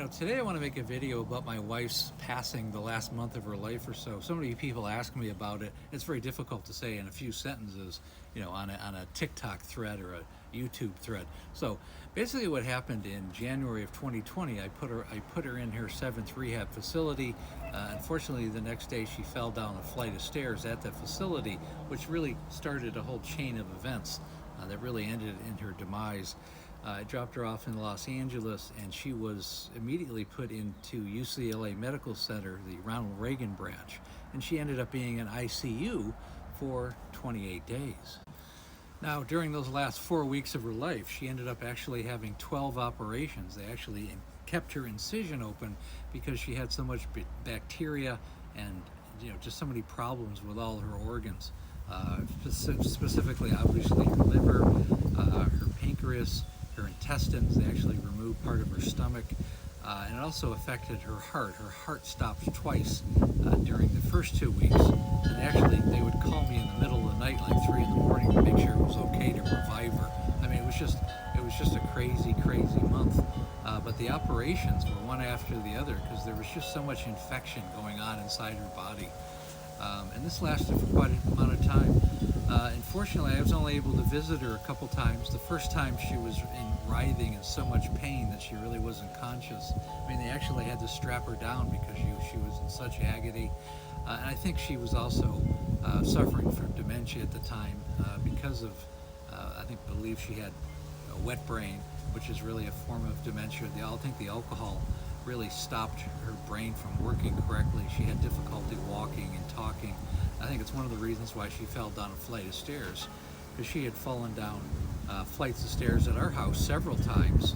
Today I want to make a video about my wife's passing the last month of her life or so. So many people ask me about it. It's very difficult to say in a few sentences, on a TikTok thread or a YouTube thread. So basically what happened in January of 2020, I put her in her 7th rehab facility. Unfortunately, the next day she fell down a flight of stairs at the facility, which really started a whole chain of events that really ended in her demise. I dropped her off in Los Angeles, and she was immediately put into UCLA Medical Center, the Ronald Reagan branch, and she ended up being in ICU for 28 days. Now, during those last 4 weeks of her life, she ended up actually having 12 operations. They actually kept her incision open because she had so much bacteria and just so many problems with all her organs. Specifically, obviously, her liver, her pancreas, her intestines. They actually removed part of her stomach, and it also affected her heart. Her heart stopped twice during the first 2 weeks, and actually they would call me in the middle of the night, like 3 in the morning, to make sure it was okay to revive her. I mean, it was just a crazy month. But the operations were one after the other because there was just so much infection going on inside her body. And this lasted for quite an amount of time. Unfortunately, I was only able to visit her a couple times. The first time she was writhing in so much pain that she really wasn't conscious. I mean, they actually had to strap her down because she was in such agony. And I think she was also suffering from dementia at the time because of, I believe she had a wet brain, which is really a form of dementia. I think the alcohol really stopped her brain from working correctly. She had difficulty walking and talking. I think it's one of the reasons why she fell down a flight of stairs, because she had fallen down flights of stairs at our house several times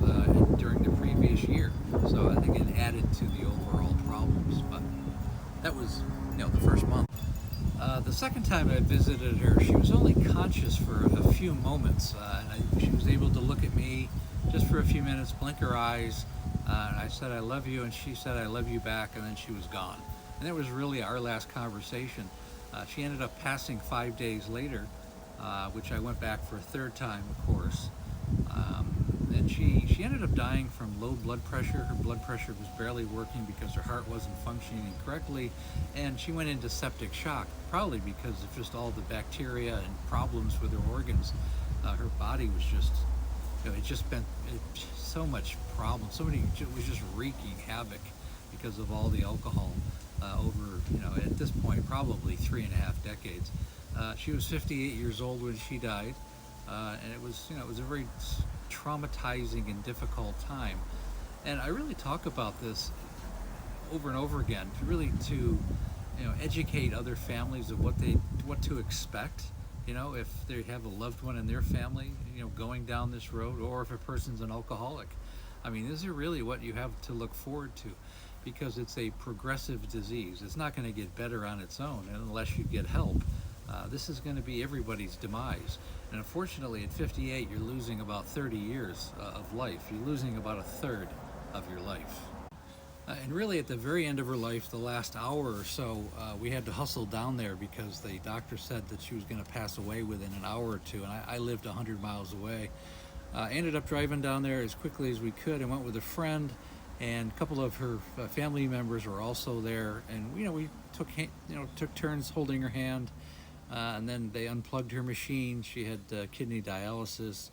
during the previous year. So I think it added to the overall problems. But that was, the first month. The second time I visited her, she was only conscious for a few moments. She was able to look at me just for a few minutes, blink her eyes, and I said, "I love you," and she said, "I love you back," and then she was gone. And that was really our last conversation. She ended up passing 5 days later, which I went back for a third time, of course. And she ended up dying from low blood pressure. Her blood pressure was barely working because her heart wasn't functioning correctly, and she went into septic shock, probably because of just all the bacteria and problems with her organs. Her body was just, it just been so much problem. It was just wreaking havoc because of all the alcohol over, at this point, probably 3.5 decades. She was 58 years old when she died, and it was a very traumatizing and difficult time. And I really talk about this over and over again, to educate other families of what to expect. If they have a loved one in their family, going down this road, or if a person's an alcoholic. I mean, this is really what you have to look forward to, because it's a progressive disease. It's not going to get better on its own unless you get help. This is going to be everybody's demise. And unfortunately, at 58, you're losing about 30 years of life. You're losing about a third of your life. And really, at the very end of her life, the last hour or so, we had to hustle down there because the doctor said that she was going to pass away within an hour or two, and I lived 100 miles away. Ended up driving down there as quickly as we could, and went with a friend, and a couple of her family members were also there, and we took turns holding her hand, and then they unplugged her machine. She had kidney dialysis,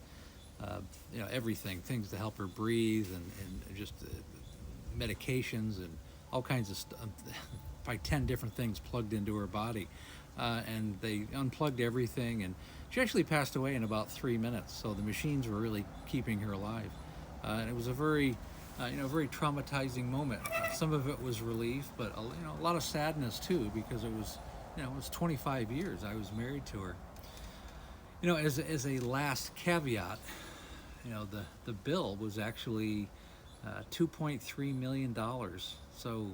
everything, things to help her breathe, and just medications and all kinds of stuff, probably 10 different things plugged into her body, and they unplugged everything, and she actually passed away in about 3 minutes. So the machines were really keeping her alive, and it was a very very traumatizing moment. Some of it was relief, but a lot of sadness too, because it was 25 years I was married to her. As a last caveat, the bill was actually $2.3 million. So,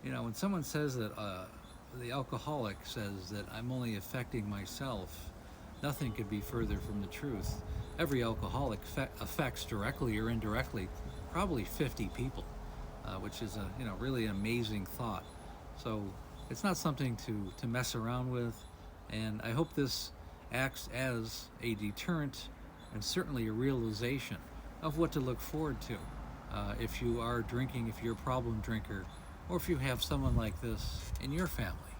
when someone says that the alcoholic says that I'm only affecting myself, nothing could be further from the truth. Every alcoholic affects directly or indirectly probably 50 people, which is a really amazing thought. So it's not something to mess around with, and I hope this acts as a deterrent and certainly a realization of what to look forward to. if you are drinking, if you're a problem drinker, or if you have someone like this in your family.